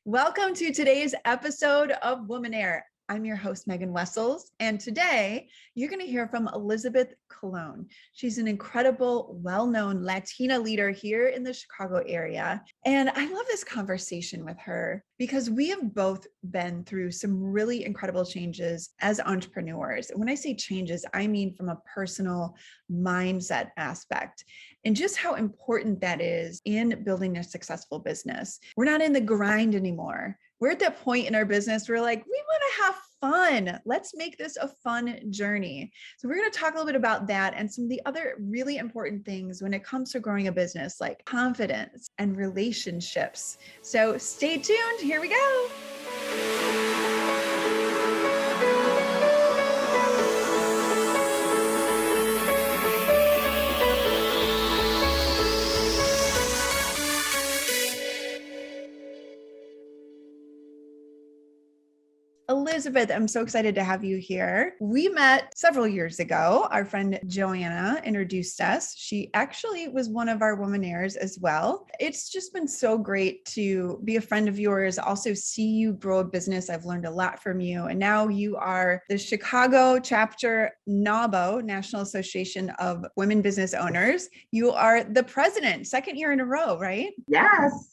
Welcome to today's episode of WOMXNAIRE. I'm your host, Megan Wessels, and today you're going to hear from Elizabeth Colon. She's an incredible, well-known Latina leader here in the Chicago area. And I love this conversation with her because we have both been through some really incredible changes as entrepreneurs. When I say changes, I mean from a personal mindset aspect and just how important that is in building a successful business. We're not in the grind anymore. We're at that point in our business where we're like, we want to have fun. Let's make this a fun journey. So we're going to talk a little bit about that and some of the other really important things when it comes to growing a business, like confidence and relationships. So stay tuned. Here we go. Elizabeth, I'm so excited to have you here. We met several years ago. Our friend Joanna introduced us. She actually was one of our WOMXNAIREs as well. It's just been so great to be a friend of yours, also see you grow a business. I've learned a lot from you. And now you are the Chicago chapter NAWBO, National Association of Women Business Owners. You are the president, second year in a row, right? Yes.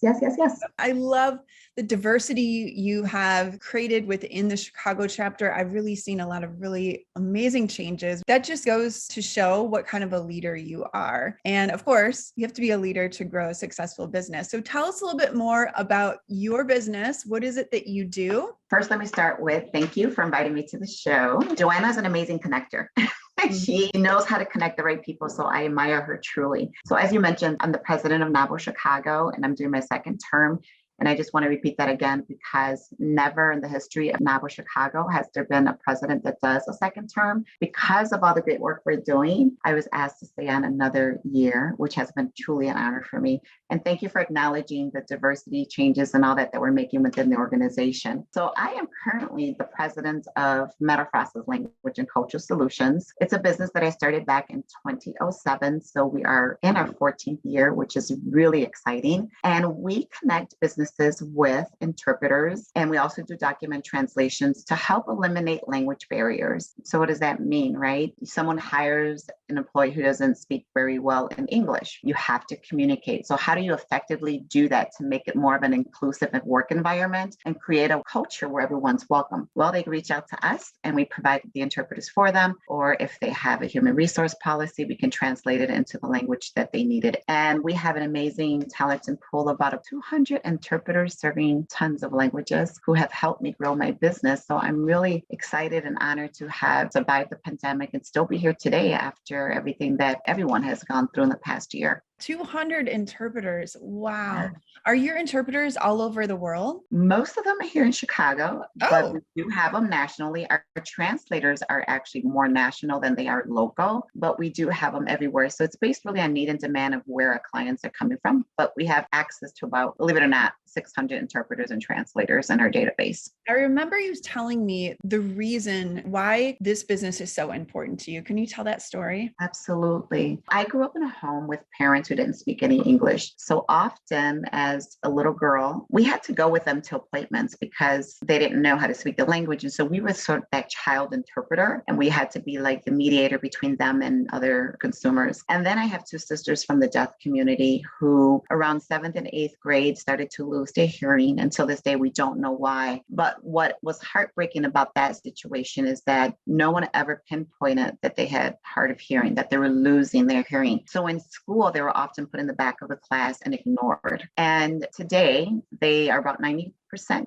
I love the diversity you have created within the Chicago chapter. I've really seen a lot of really amazing changes. That just goes to show what kind of a leader you are. And of course, you have to be a leader to grow a successful business. So tell us a little bit more about your business. What is it that you do? First, let me start with thank you for inviting me to the show. Joanna is an amazing connector. She knows how to connect the right people. So I admire her truly. So as you mentioned, I'm the president of NAWBO Chicago, and I'm doing my second term. And I just want to repeat that again, because never in the history of NAWBO Chicago has there been a president that does a second term. Because of all the great work we're doing, I was asked to stay on another year, which has been truly an honor for me. And thank you for acknowledging the diversity changes and all that we're making within the organization. So I am currently the president of Metafrases Language and Cultural Solutions. It's a business that I started back in 2007. So we are in our 14th year, which is really exciting. And we connect businesses with interpreters, and we also do document translations to help eliminate language barriers. So what does that mean, right? Someone hires an employee who doesn't speak very well in English. You have to communicate. So how do you effectively do that to make it more of an inclusive work environment and create a culture where everyone's welcome? Well, they reach out to us and we provide the interpreters for them, or if they have a human resource policy, we can translate it into the language that they needed. And we have an amazing talented pool of about 200 interpreters serving tons of languages who have helped me grow my business. So I'm really excited and honored to have survived the pandemic and still be here today after everything that everyone has gone through in the past year. 200 interpreters. Wow. Are your interpreters all over the world? Most of them are here in Chicago, but we do have them nationally. Our translators are actually more national than they are local, but we do have them everywhere. So it's based really on need and demand of where our clients are coming from. But we have access to about, believe it or not, 600 interpreters and translators in our database. I remember you telling me the reason why this business is so important to you. Can you tell that story? Absolutely. I grew up in a home with parents who didn't speak any English. So often as a little girl, we had to go with them to appointments because they didn't know how to speak the language. And so we were sort of that child interpreter, and we had to be like the mediator between them and other consumers. And then I have two sisters from the deaf community who around 7th and 8th grade started to lose their hearing. Until this day, we don't know why. But what was heartbreaking about that situation is that no one ever pinpointed that they had hard of hearing, that they were losing their hearing. So in school, they were often put in the back of the class and ignored. And today, they are about 90%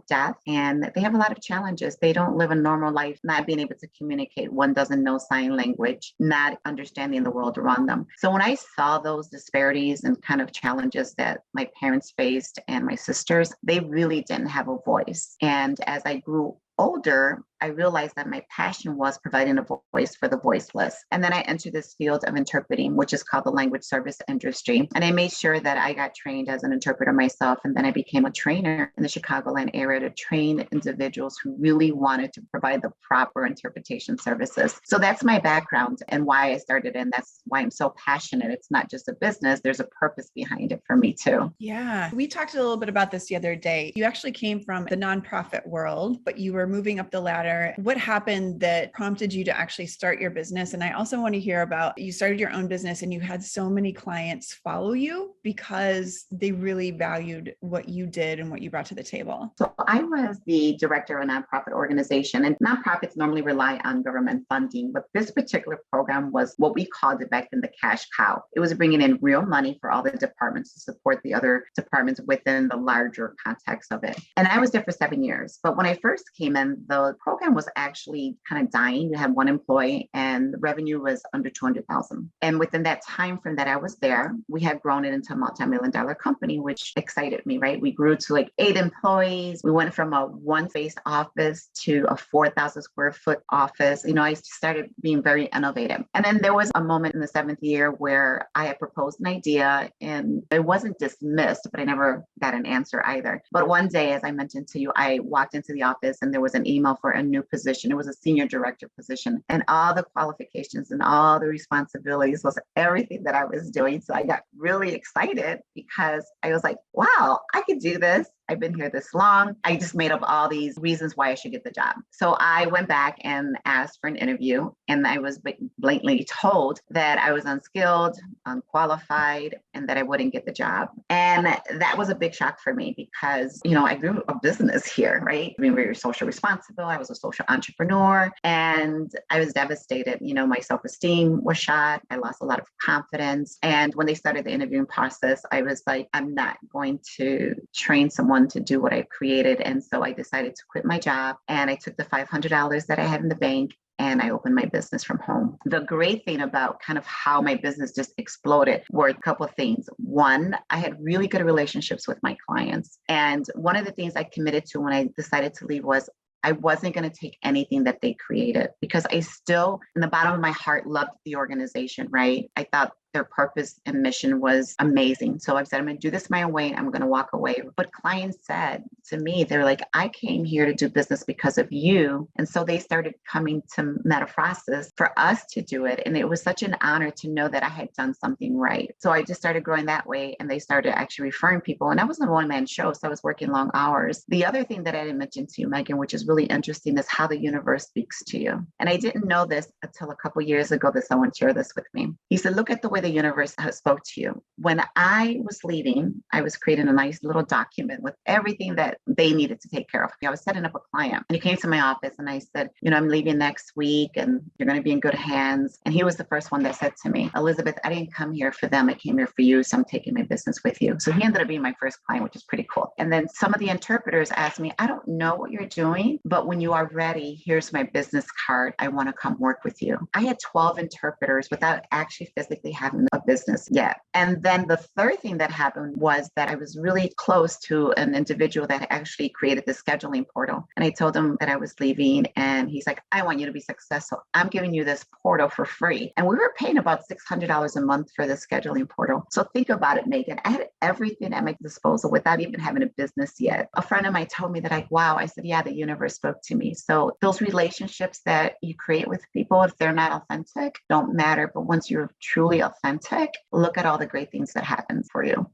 deaf, and they have a lot of challenges. They don't live a normal life, not being able to communicate. One doesn't know sign language, not understanding the world around them. So when I saw those disparities and kind of challenges that my parents faced and my sisters, they really didn't have a voice. And as I grew older, I realized that my passion was providing a voice for the voiceless. And then I entered this field of interpreting, which is called the language service industry. And I made sure that I got trained as an interpreter myself. And then I became a trainer in the Chicagoland area to train individuals who really wanted to provide the proper interpretation services. So that's my background and why I started. And that's why I'm so passionate. It's not just a business, there's a purpose behind it for me too. Yeah. We talked a little bit about this the other day. You actually came from the nonprofit world, but you were moving up the ladder. What happened that prompted you to actually start your business? And I also want to hear about, you started your own business and you had so many clients follow you because they really valued what you did and what you brought to the table. So I was the director of a nonprofit organization, and nonprofits normally rely on government funding, but this particular program was what we called it back then the cash cow. It was bringing in real money for all the departments to support the other departments within the larger context of it. And I was there for 7 years. But when I first came in, the program was actually kind of dying. We had one employee and the revenue was under 200,000. And within that time frame that I was there, we had grown it into a multi-million-dollar company, which excited me, right? We grew to like 8 employees. We went from a one-space office to a 4,000 square foot office. I started being very innovative. And then there was a moment in the 7th year where I had proposed an idea and it wasn't dismissed, but I never got an answer either. But one day, as I mentioned to you, I walked into the office and there was an email for a new position. It was a senior director position, and all the qualifications and all the responsibilities was everything that I was doing. So I got really excited because I was like, wow, I could do this. I've been here this long. I just made up all these reasons why I should get the job. So I went back and asked for an interview, and I was blatantly told that I was unskilled, unqualified, and that I wouldn't get the job. And that was a big shock for me because, I grew a business here, right? I mean, we were social responsible. I was a social entrepreneur, and I was devastated. My self-esteem was shot. I lost a lot of confidence. And when they started the interviewing process, I was like, I'm not going to train someone to do what I created. And so I decided to quit my job, and I took the $500 that I had in the bank and I opened my business from home. The great thing about kind of how my business just exploded were a couple of things. One, I had really good relationships with my clients. And one of the things I committed to when I decided to leave was I wasn't going to take anything that they created because I still, in the bottom of my heart, loved the organization, right? I thought their purpose and mission was amazing. So I said, I'm going to do this my own way and I'm going to walk away. But clients said to me, they're like, I came here to do business because of you. And so they started coming to Metaphrosis for us to do it. And it was such an honor to know that I had done something right. So I just started growing that way, and they started actually referring people. And I was a one-man show, so I was working long hours. The other thing that I didn't mention to you, Megan, which is really interesting, is how the universe speaks to you. And I didn't know this until a couple of years ago that someone shared this with me. He said, look at the way the universe has spoke to you. When I was leaving, I was creating a nice little document with everything that they needed to take care of. I was setting up a client, and he came to my office and I said, I'm leaving next week and you're going to be in good hands. And he was the first one that said to me, Elizabeth, I didn't come here for them. I came here for you. So I'm taking my business with you. So he ended up being my first client, which is pretty cool. And then some of the interpreters asked me, I don't know what you're doing, but when you are ready, here's my business card. I want to come work with you. I had 12 interpreters without actually physically having a business yet. And then the third thing that happened was that I was really close to an individual that actually created the scheduling portal. And I told him that I was leaving, and he's like, I want you to be successful. I'm giving you this portal for free. And we were paying about $600 a month for the scheduling portal. So think about it, Megan. I had everything at my disposal without even having a business yet. A friend of mine told me that, like, wow. I said, yeah, the universe spoke to me. So those relationships that you create with people, if they're not authentic, don't matter. But once you're truly authentic, look at all the great things that happen for you.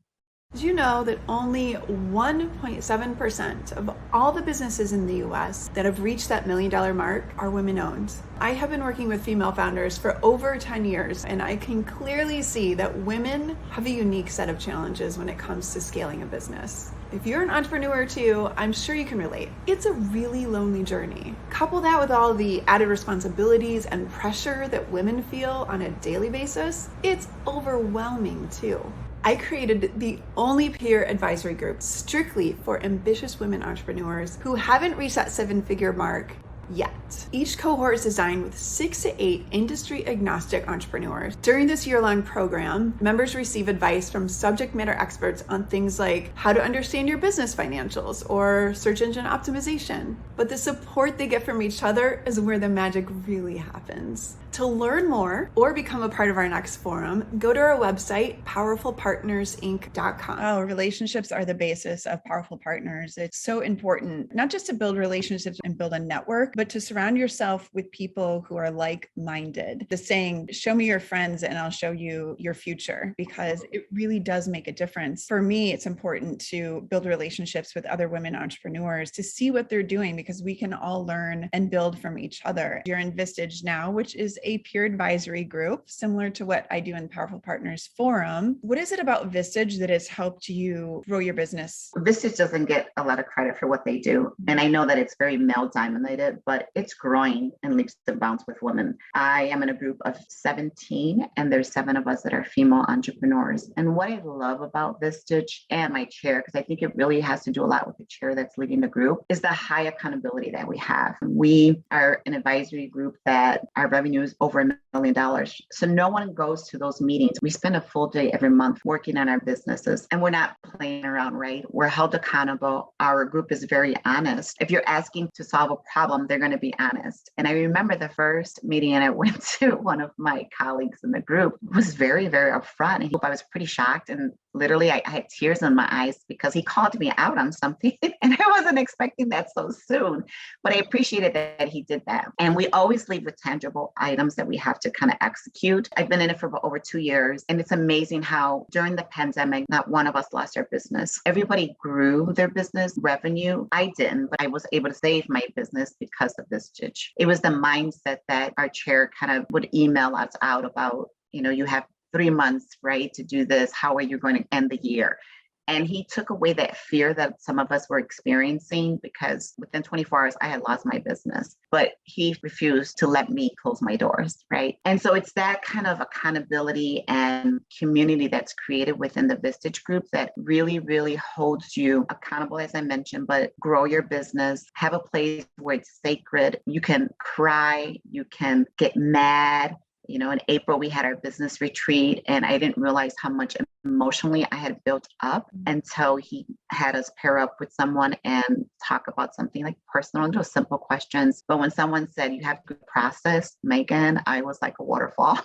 Did you know that only 1.7% of all the businesses in the US that have reached that $1 million mark are women owned? I have been working with female founders for over 10 years, and I can clearly see that women have a unique set of challenges when it comes to scaling a business. If you're an entrepreneur too, I'm sure you can relate. It's a really lonely journey. Couple that with all the added responsibilities and pressure that women feel on a daily basis, it's overwhelming too. I created the only peer advisory group strictly for ambitious women entrepreneurs who haven't reached that 7-figure mark yet. Each cohort is designed with 6 to 8 industry agnostic entrepreneurs. During this year-long program, members receive advice from subject matter experts on things like how to understand your business financials or search engine optimization. But the support they get from each other is where the magic really happens. To learn more or become a part of our next forum, go to our website, powerfulpartnersinc.com. Oh, relationships are the basis of Powerful Partners. It's so important, not just to build relationships and build a network, but to surround yourself with people who are like-minded. The saying, show me your friends and I'll show you your future, because it really does make a difference. For me, it's important to build relationships with other women entrepreneurs to see what they're doing, because we can all learn and build from each other. You're in Vistage now, which is a peer advisory group similar to what I do in Powerful Partners Forum. What is it about Vistage that has helped you grow your business? Vistage doesn't get a lot of credit for what they do. And I know that it's very male dominated, but it's growing in leaps and bounds with women. I am in a group of 17 and there's 7 of us that are female entrepreneurs. And what I love about Vistage and my chair, because I think it really has to do a lot with the chair that's leading the group, is the high accountability that we have. We are an advisory group that our revenue is over $1 million. So no one goes to those meetings. We spend a full day every month working on our businesses, and we're not playing around, right? We're held accountable. Our group is very honest. If you're asking to solve a problem, they're going to be honest. And I remember the first meeting I went to, one of my colleagues in the group was very, very upfront. And I was pretty shocked. And literally I had tears in my eyes because he called me out on something and I wasn't expecting that so soon, but I appreciated that he did that. And we always leave with tangible items that we have to kind of execute. I've been in it for over 2 years, and it's amazing how during the pandemic, not one of us lost our business. Everybody grew their business revenue. I didn't, but I was able to save my business because of this Vistage. It was the mindset that our chair kind of would email us out about, you have 3 months, right, to do this. How are you going to end the year? And he took away that fear that some of us were experiencing, because within 24 hours, I had lost my business, but he refused to let me close my doors, right? And so it's that kind of accountability and community that's created within the Vistage group that really, really holds you accountable, as I mentioned, but grow your business, have a place where it's sacred. You can cry, you can get mad. In April, we had our business retreat, and I didn't realize how much emotionally I had built up until he had us pair up with someone and talk about something like personal and just simple questions. But when someone said, you have to process, Megan, I was like a waterfall.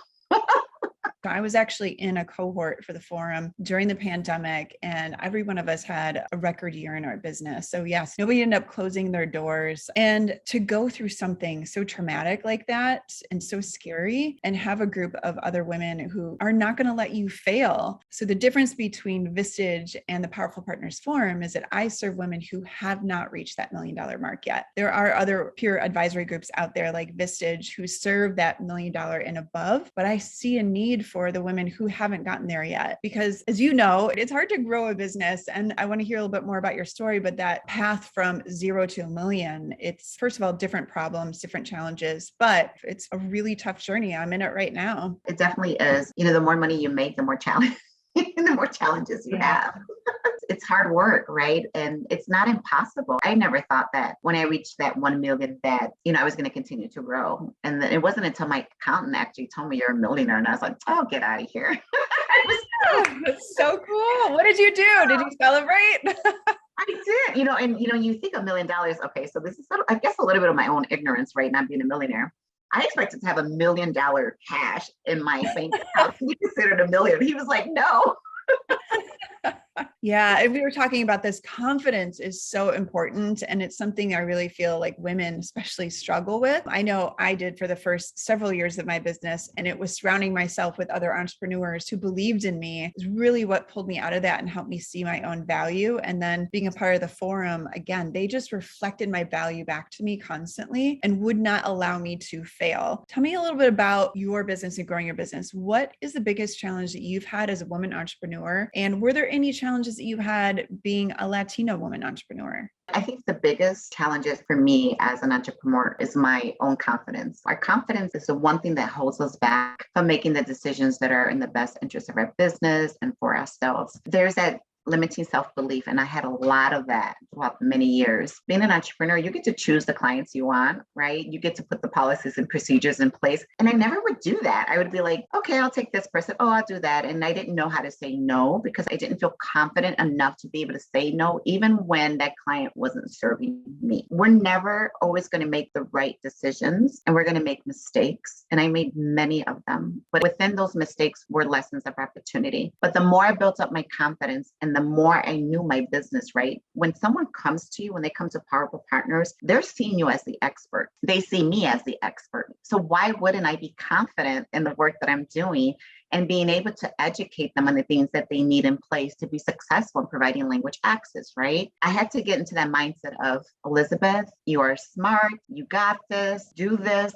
I was actually in a cohort for the forum during the pandemic, and every one of us had a record year in our business. So yes, nobody ended up closing their doors. And to go through something so traumatic like that and so scary, and have a group of other women who are not going to let you fail. So the difference between Vistage and the Powerful Partners Forum is that I serve women who have not reached that $1 million mark yet. There are other peer advisory groups out there like Vistage who serve that $1 million and above, but I see a need for the women who haven't gotten there yet. Because as you know, it's hard to grow a business. And I want to hear a little bit more about your story, but that path from 0 to $1 million, it's first of all, different problems, different challenges, but it's a really tough journey. I'm in it right now. It definitely is. The more money you make, the more challenge. The more challenges you have. It's hard work, right? And it's not impossible. I never thought that when I reached that 1 million that, I was going to continue to grow. And then it wasn't until my accountant actually told me you're a millionaire. And I was like, oh, get out of here. That's so cool. What did you do? Did you celebrate? I did, and you think $1 million. Okay, so this is, I guess, a little bit of my own ignorance, right? Not being a millionaire. I expected to have $1 million cash in my bank account to be considered $1 million. He was like, no. Yeah, we were talking about this. Confidence is so important. And it's something I really feel like women especially struggle with. I know I did for the first several years of my business, and it was surrounding myself with other entrepreneurs who believed in me is really what pulled me out of that and helped me see my own value. And then being a part of the forum, again, they just reflected my value back to me constantly and would not allow me to fail. Tell me a little bit about your business and growing your business. What is the biggest challenge that you've had as a woman entrepreneur? And were there any challenges that you've had being a Latina woman entrepreneur? I think the biggest challenges for me as an entrepreneur is my own confidence. Our confidence is the one thing that holds us back from making the decisions that are in the best interest of our business and for ourselves. There's that limiting self-belief. And I had a lot of that throughout the many years. Being an entrepreneur, you get to choose the clients you want, right? You get to put the policies and procedures in place. And I never would do that. I would be like, okay, I'll take this person. Oh, I'll do that. And I didn't know how to say no because I didn't feel confident enough to be able to say no, even when that client wasn't serving me. We're never always going to make the right decisions, and we're going to make mistakes. And I made many of them, but within those mistakes were lessons of opportunity. But the more I built up my confidence and the more I knew my business, right? When someone comes to you, when they come to Powerful Partners, they're seeing you as the expert. They see me as the expert. So why wouldn't I be confident in the work that I'm doing and being able to educate them on the things that they need in place to be successful in providing language access, right? I had to get into that mindset of, Elizabeth, you are smart, you got this, do this.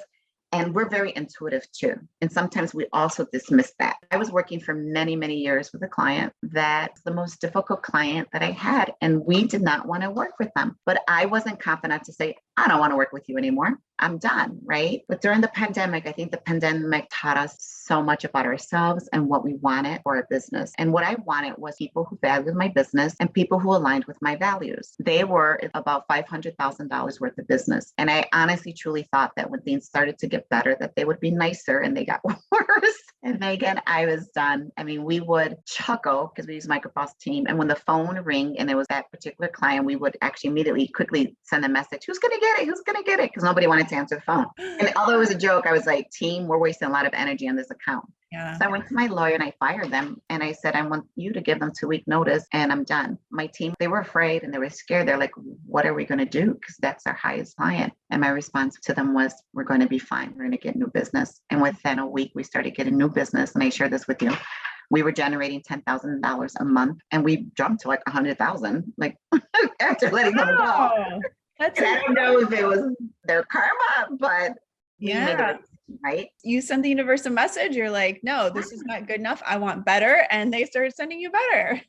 And we're very intuitive too. And sometimes we also dismiss that. I was working for many, many years with a client that's the most difficult client that I had. And we did not want to work with them. But I wasn't confident to say, I don't want to work with you anymore. I'm done, right? But during the pandemic, I think the pandemic taught us so much about ourselves and what we wanted for our business. And what I wanted was people who valued my business and people who aligned with my values. They were about $500,000 worth of business. And I honestly, truly thought that when things started to get better, that they would be nicer, and they got worse. And Megan, I was done. I mean, we would chuckle because we use Microsoft Team. And when the phone rang and it was that particular client, we would actually immediately quickly send a message, who's going to get it? Who's going to get it? Because nobody wanted to answer the phone. And although it was a joke, I was like, team, we're wasting a lot of energy on this account. Yeah. So I went to my lawyer and I fired them. And I said, I want you to give them 2-week notice and I'm done. My team, they were afraid and they were scared. They're like, what are we going to do? Because that's our highest client. And my response to them was, we're going to be fine. We're going to get new business. And within a week, we started getting new business. And I share this with you. We were generating $10,000 a month and we jumped to like 100,000, like after letting them go. That's and I don't know if it was their karma, but we made the right? You send the universe a message. You're like, no, this is not good enough. I want better. And they started sending you better.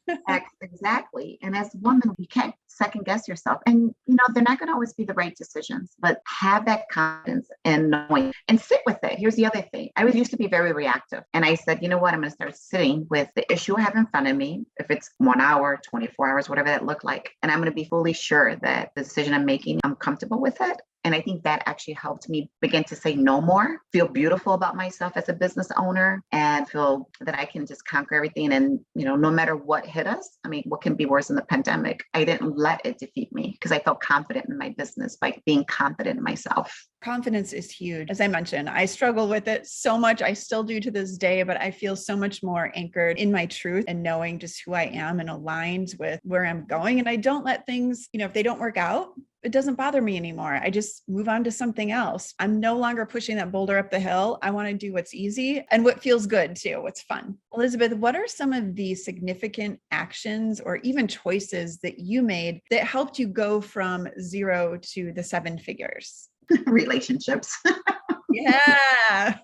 Exactly. And as a woman, you can't second guess yourself. And, they're not going to always be the right decisions, but have that confidence and knowing and sit with it. Here's the other thing. I used to be very reactive. And I said, you know what? I'm going to start sitting with the issue I have in front of me. If it's 1 hour, 24 hours, whatever that looked like. And I'm going to be fully sure that the decision I'm making, I'm comfortable with it. And I think that actually helped me begin to say no more, feel beautiful about myself as a business owner, and feel that I can just conquer everything. And, no matter what hit us, I mean, what can be worse than the pandemic? I didn't let it defeat me because I felt confident in my business by being confident in myself. Confidence is huge. As I mentioned, I struggle with it so much. I still do to this day, but I feel so much more anchored in my truth and knowing just who I am and aligned with where I'm going. And I don't let things, if they don't work out, it doesn't bother me anymore. I just move on to something else. I'm no longer pushing that boulder up the hill. I want to do what's easy and what feels good too, what's fun. Elizabeth, what are some of the significant actions or even choices that you made that helped you go from 0 to the 7 figures? Relationships. Yeah.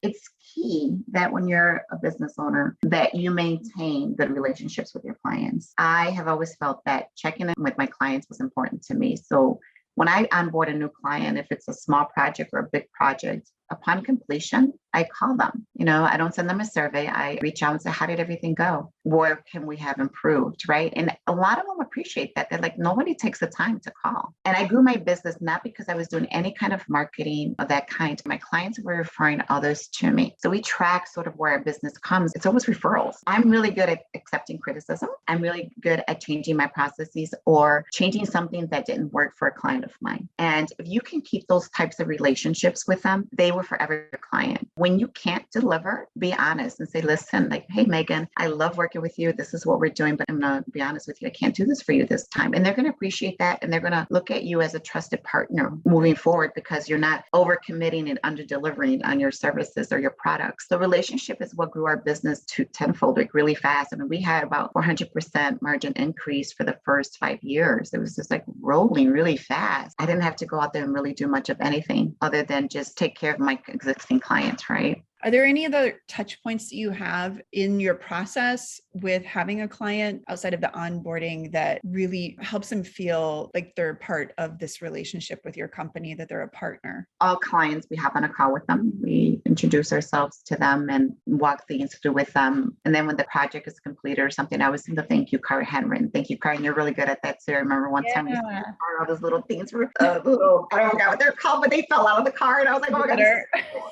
It's key that when you're a business owner, that you maintain good relationships with your clients. I have always felt that checking in with my clients was important to me. So when I onboard a new client, if it's a small project or a big project, upon completion, I call them. I don't send them a survey. I reach out and say, how did everything go? Where can we have improved? Right. And a lot of them appreciate that. They're like, nobody takes the time to call. And I grew my business not because I was doing any kind of marketing of that kind. My clients were referring others to me. So we track sort of where our business comes. It's always referrals. I'm really good at accepting criticism. I'm really good at changing my processes or changing something that didn't work for a client of mine. And if you can keep those types of relationships with them, they will forever your client. When you can't deliver, be honest and say, listen, like, hey, Megan, I love working with you. This is what we're doing, but I'm going to be honest with you. I can't do this for you this time. And they're going to appreciate that. And they're going to look at you as a trusted partner moving forward because you're not overcommitting and under-delivering on your services or your products. The relationship is what grew our business to tenfold, like really fast. I mean, we had about 400% margin increase for the first 5 years. It was just like rolling really fast. I didn't have to go out there and really do much of anything other than just take care of my existing clients, right? Are there any other touch points that you have in your process with having a client outside of the onboarding that really helps them feel like they're part of this relationship with your company, that they're a partner? All clients, we hop on a call with them. We introduce ourselves to them and walk things through with them. And then when the project is completed or something, I always do the thank you card, handwritten thank you card. And you're really good at that too. I remember one time we Yeah. all those little things were little, I don't know what they're called, but they fell out of the card. I was like, oh my God, Glitter.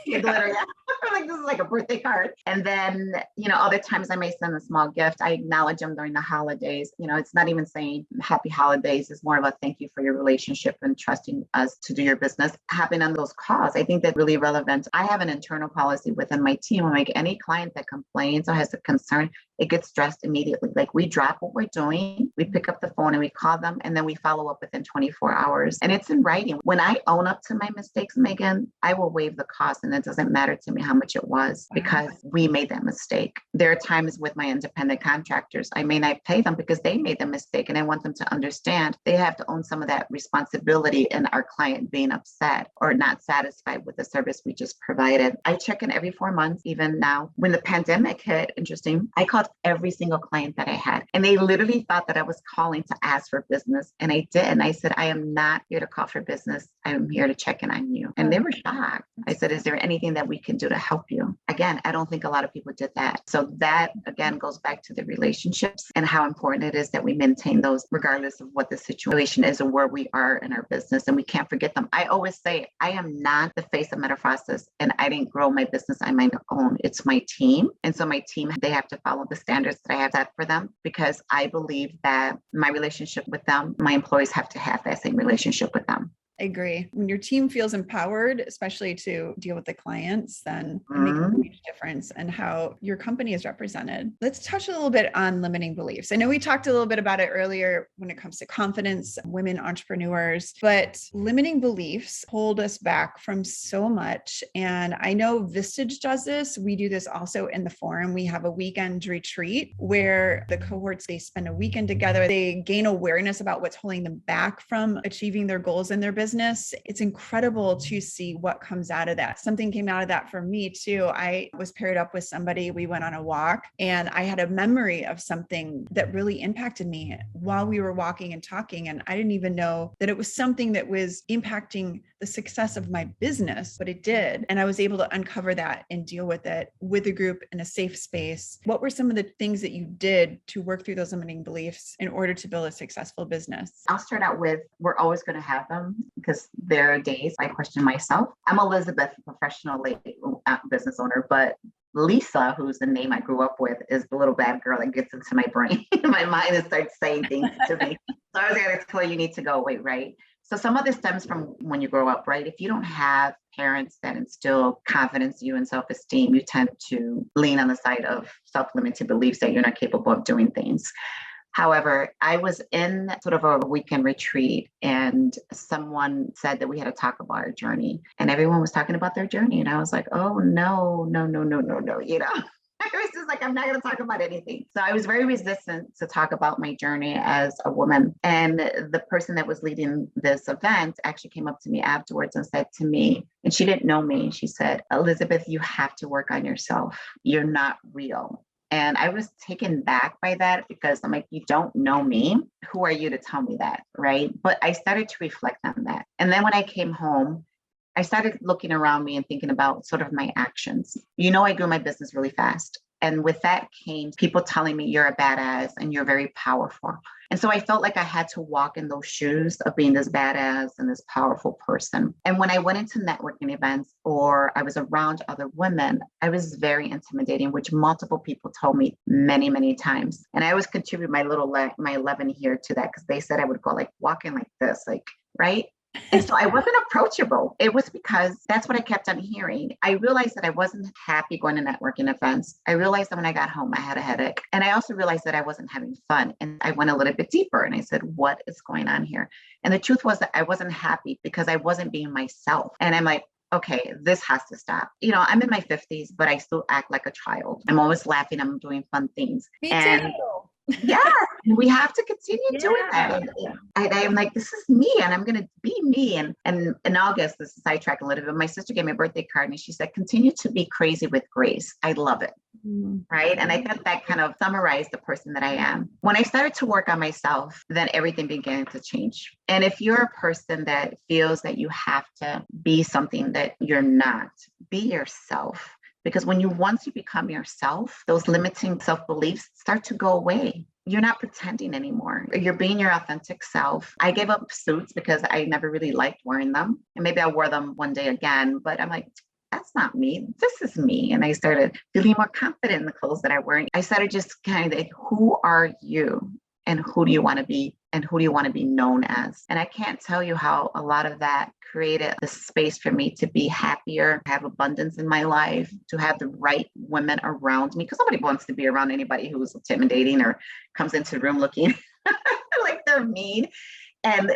glitter, yeah. I'm like, this is like a birthday card. And then, other times I may send a small gift. I acknowledge them during the holidays. It's not even saying happy holidays. It's more of a thank you for your relationship and trusting us to do your business. Having on those calls, I think that's really relevant. I have an internal policy within my team. Like any client that complains or has a concern, it gets addressed immediately. Like we drop what we're doing, we pick up the phone and we call them, and then we follow up within 24 hours. And it's in writing. When I own up to my mistakes, Megan, I will waive the cost, and it doesn't matter to me how much it was because we made that mistake. There are times with my independent contractors, I may not pay them because they made the mistake, and I want them to understand they have to own some of that responsibility in our client being upset or not satisfied with the service we just provided. I check in every 4 months, even now. When the pandemic hit, interesting, I called every single client that I had, and they literally thought that I was calling to ask for business, and I didn't. I said, I am not here to call for business. I'm here to check in on you. And they were shocked. I said, is there anything that we can do to help you? Again, I don't think a lot of people did that. So that again goes back to the relationships and how important it is that we maintain those regardless of what the situation is or where we are in our business. And we can't forget them. I always say, I am not the face of Metaphrostis, and I didn't grow my business on my own. It's my team. And so my team, they have to follow the standards that I have set for them, because I believe that my relationship with them, my employees have to have that same relationship with them. I agree. When your team feels empowered, especially to deal with the clients, then it makes a huge difference in how your company is represented. Let's touch a little bit on limiting beliefs. I know we talked a little bit about it earlier when it comes to confidence, women entrepreneurs, but limiting beliefs hold us back from so much. And I know Vistage does this. We do this also in the forum. We have a weekend retreat where the cohorts, they spend a weekend together. They gain awareness about what's holding them back from achieving their goals in their business. It's incredible to see what comes out of that. Something came out of that for me too. I was paired up with somebody. We went on a walk, and I had a memory of something that really impacted me while we were walking and talking. And I didn't even know that it was something that was impacting the success of my business, but it did. And I was able to uncover that and deal with it with a group in a safe space. What were some of the things that you did to work through those limiting beliefs in order to build a successful business? I'll start out with, we're always going to have them because there are days I question myself. I'm Elizabeth, professional business owner, but Lisa, who's the name I grew up with, is the little bad girl that gets into my brain, my mind, and starts saying things to me. So I was going to tell you need to go away, right? So some of this stems from when you grow up, right? If you don't have parents that instill confidence in you and self-esteem, you tend to lean on the side of self-limited beliefs that you're not capable of doing things. However, I was in sort of a weekend retreat, and someone said that we had to talk about our journey, and everyone was talking about their journey. And I was like, oh, no. I was just like, I'm not going to talk about anything. So I was very resistant to talk about my journey as a woman. And the person that was leading this event actually came up to me afterwards and said to me, and she didn't know me, she said, Elizabeth, you have to work on yourself. You're not real. And I was taken back by that because I'm like, you don't know me. Who are you to tell me that? Right. But I started to reflect on that. And then when I came home, I started looking around me and thinking about sort of my actions. I grew my business really fast. And with that came people telling me you're a badass and you're very powerful. And so I felt like I had to walk in those shoes of being this badass and this powerful person. And when I went into networking events or I was around other women, I was very intimidating, which multiple people told me many, many times. And I always contribute my 11 here to that because they said I would go like walking like this, like, right? And so I wasn't approachable. It was because that's what I kept on hearing. I realized that I wasn't happy going to networking events. I realized that when I got home, I had a headache. And I also realized that I wasn't having fun. And I went a little bit deeper and I said, what is going on here? And the truth was that I wasn't happy because I wasn't being myself. And I'm like, okay, this has to stop. I'm in my 50s, but I still act like a child. I'm always laughing. I'm doing fun things. Me and too. yeah. And we have to continue doing Yeah. that. I am like, this is me and I'm going to be me. And in August, this is sidetrack a little bit. My sister gave me a birthday card and she said, continue to be crazy with grace. I love it. Mm. Right. And I thought that kind of summarized the person that I am. When I started to work on myself, then everything began to change. And if you're a person that feels that you have to be something that you're not, be yourself. Because once you become yourself, those limiting self-beliefs start to go away. You're not pretending anymore. You're being your authentic self. I gave up suits because I never really liked wearing them. And maybe I wore them one day again, but I'm like, that's not me. This is me. And I started feeling more confident in the clothes that I wear. I started just kind of like, who are you? And who do you want to be? And who do you want to be known as? And I can't tell you how a lot of that created the space for me to be happier, have abundance in my life, to have the right women around me. Because nobody wants to be around anybody who's intimidating or comes into the room looking like they're mean. And,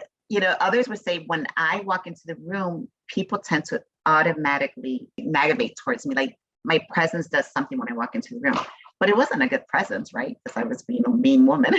others would say when I walk into the room, people tend to automatically navigate towards me. Like my presence does something when I walk into the room. But it wasn't a good presence, right? Because I was being a mean woman.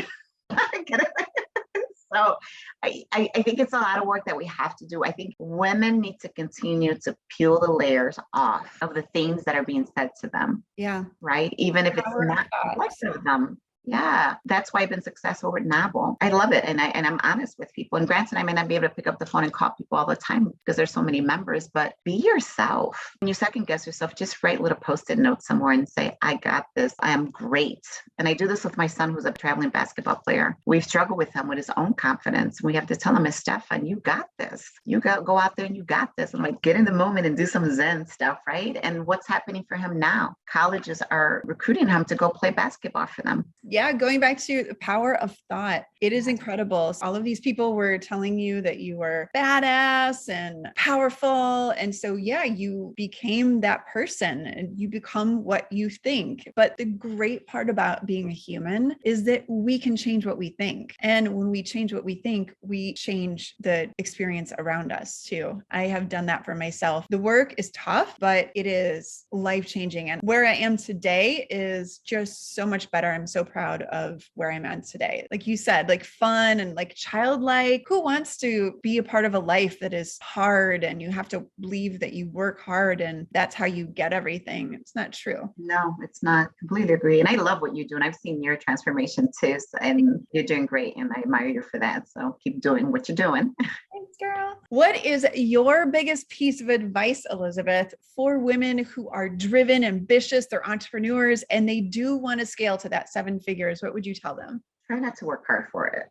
So I think it's a lot of work that we have to do. I think women need to continue to peel the layers off of the things that are being said to them. Yeah. Right. Even if it's not reflective of them. Yeah, that's why I've been successful with Nabble. I love it. And I'm honest with people. And granted, I may not be able to pick up the phone and call people all the time because there's so many members, but be yourself. When you second guess yourself, just write little post-it notes somewhere and say, I got this. I am great. And I do this with my son, who's a traveling basketball player. We've struggled with him with his own confidence. We have to tell him, Miss Stefan, you got this. You go out there and you got this. And like, get in the moment and do some Zen stuff, right? And what's happening for him now? Colleges are recruiting him to go play basketball for them. Yeah, going back to the power of thought, it is incredible. All of these people were telling you that you were badass and powerful. And so, yeah, you became that person and you become what you think. But the great part about being a human is that we can change what we think. And when we change what we think, we change the experience around us too. I have done that for myself. The work is tough, but it is life-changing. And where I am today is just so much better. I'm so proud of where I'm at today. Like you said, like fun and like childlike. Who wants to be a part of a life that is hard and you have to believe that you work hard and that's how you get everything? It's not true. No, it's not. Completely agree. And I love what you do. And I've seen your transformation too. And you're doing great. And I admire you for that. So keep doing what you're doing. Thanks, girl. What is your biggest piece of advice, Elizabeth, for women who are driven, ambitious, they're entrepreneurs, and they do want to scale to that 7 figures? What would you tell them? Try not to work hard for it.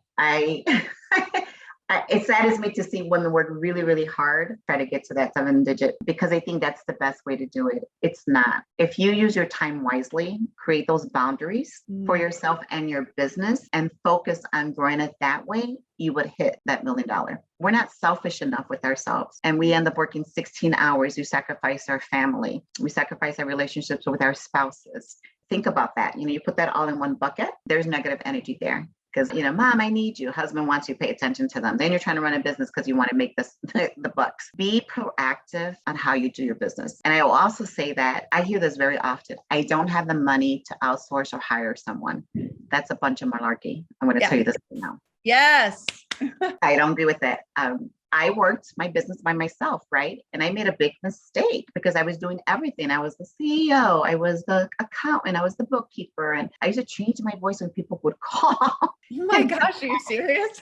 It saddens me to see women work really, really hard, try to get to that 7-digit, because I think that's the best way to do it. It's not. If you use your time wisely, create those boundaries for yourself and your business and focus on growing it that way, you would hit that $1 million. We're not selfish enough with ourselves. And we end up working 16 hours. We sacrifice our family. We sacrifice our relationships with our spouses. Think about that. You put that all in one bucket. There's negative energy there. Because, mom, I need you. Husband wants you to pay attention to them. Then you're trying to run a business because you want to make the bucks. Be proactive on how you do your business. And I will also say that I hear this very often. I don't have the money to outsource or hire someone. That's a bunch of malarkey. I'm going to tell you this now. Yes. I don't agree with that. I worked my business by myself, right? And I made a big mistake because I was doing everything. I was the CEO, I was the accountant, I was the bookkeeper, and I used to change my voice when people would call. Oh my gosh, are you serious?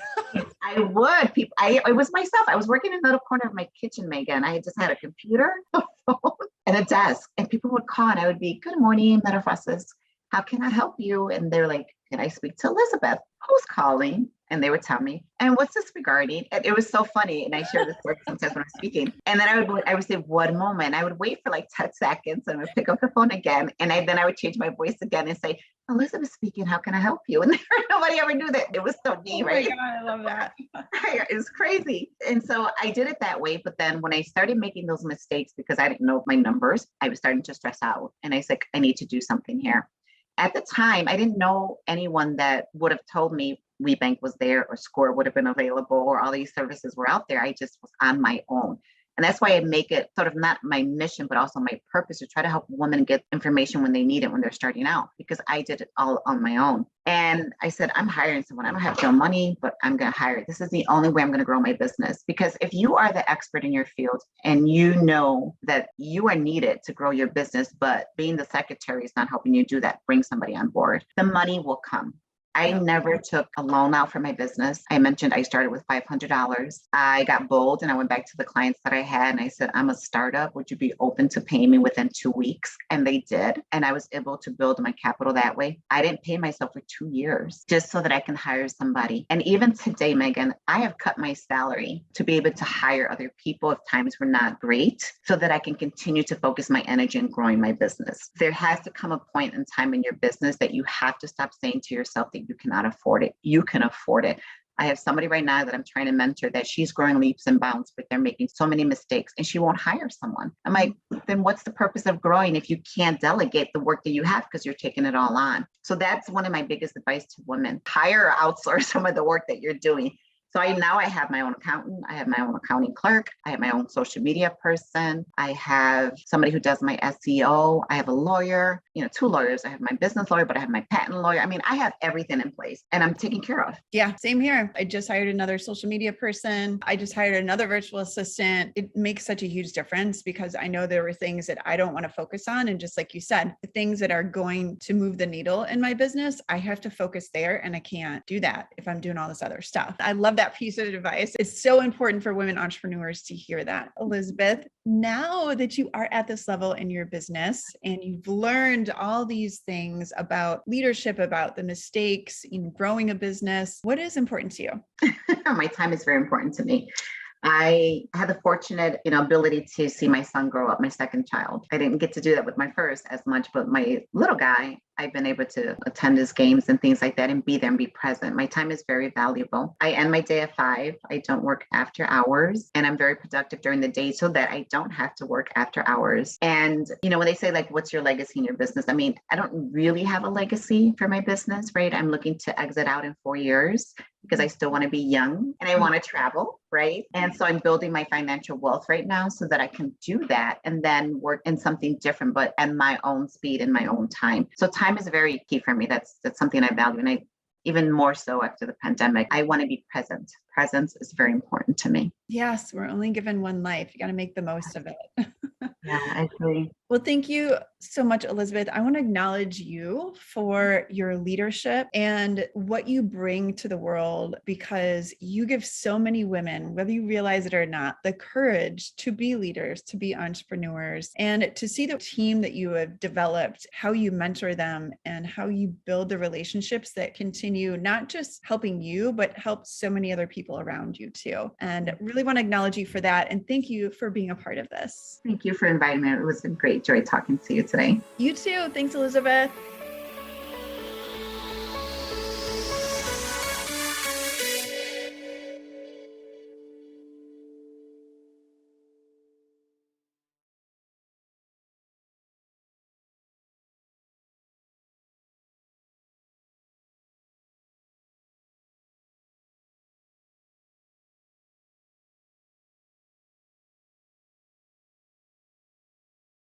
I would. It was myself. I was working in the little corner of my kitchen, Megan. I just had a computer, a phone, and a desk. And people would call and I would be, good morning, Metaphysis. How can I help you? And they're like, can I speak to Elizabeth? Who's calling? And they would tell me, and what's this regarding? And it was so funny. And I share this story sometimes when I'm speaking. And then I would say, one moment. I would wait for like 10 seconds and I would pick up the phone again. And then I would change my voice again and say, Elizabeth speaking, how can I help you? And nobody ever knew that. It was so neat, right? Oh my God, I love that. It was crazy. And so I did it that way. But then when I started making those mistakes, because I didn't know my numbers, I was starting to stress out. And I said, I need to do something here. At the time, I didn't know anyone that would have told me WeBank was there or Score would have been available or all these services were out there. I just was on my own. And that's why I make it sort of not my mission, but also my purpose to try to help women get information when they need it, when they're starting out, because I did it all on my own. And I said, I'm hiring someone. I don't have no money, but I'm going to hire. This is the only way I'm going to grow my business. Because if you are the expert in your field and you know that you are needed to grow your business, but being the secretary is not helping you do that, bring somebody on board. The money will come. I never took a loan out for my business. I mentioned I started with $500. I got bold and I went back to the clients that I had and I said, I'm a startup. Would you be open to paying me within 2 weeks? And they did. And I was able to build my capital that way. I didn't pay myself for 2 years just so that I can hire somebody. And even today, Megan, I have cut my salary to be able to hire other people if times were not great so that I can continue to focus my energy on growing my business. There has to come a point in time in your business that you have to stop saying to yourself that you cannot afford it. You can afford it. I have somebody right now that I'm trying to mentor that she's growing leaps and bounds, but they're making so many mistakes and she won't hire someone. I'm like, then what's the purpose of growing if you can't delegate the work that you have because you're taking it all on? So that's one of my biggest advice to women. Hire or outsource some of the work that you're doing. So I have my own accountant. I have my own accounting clerk. I have my own social media person. I have somebody who does my SEO. I have a lawyer, 2 lawyers. I have my business lawyer, but I have my patent lawyer. I mean, I have everything in place and I'm taken care of. Yeah, same here. I just hired another social media person. I just hired another virtual assistant. It makes such a huge difference because I know there were things that I don't want to focus on. And just like you said, the things that are going to move the needle in my business, I have to focus there and I can't do that if I'm doing all this other stuff. I love that piece of advice. It's so important for women entrepreneurs to hear that. Elizabeth, now that you are at this level in your business and you've learned all these things about leadership, about the mistakes in growing a business, what is important to you? My time is very important to me. I had the fortunate, ability to see my son grow up, my second child. I didn't get to do that with my first as much, but my little guy, I've been able to attend his games and things like that and be there and be present. My time is very valuable. I end my day at 5. I don't work after hours and I'm very productive during the day so that I don't have to work after hours. And, when they say like, what's your legacy in your business? I mean, I don't really have a legacy for my business, right? I'm looking to exit out in 4 years because I still want to be young and I want to travel, right? And so I'm building my financial wealth right now so that I can do that and then work in something different, but at my own speed and my own time. So time is very key for me. That's something I value. And even more so after the pandemic, I want to be present. Presence is very important to me. Yes, we're only given one life. You got to make the most of it. Yeah, I agree. Well, thank you so much, Elizabeth. I want to acknowledge you for your leadership and what you bring to the world because you give so many women, whether you realize it or not, the courage to be leaders, to be entrepreneurs, and to see the team that you have developed, how you mentor them, and how you build the relationships that continue not just helping you, but help so many other people around you too. And really want to acknowledge you for that. And thank you for being a part of this. Thank you for inviting me. It was a great joy talking to you today. You too. Thanks, Elizabeth.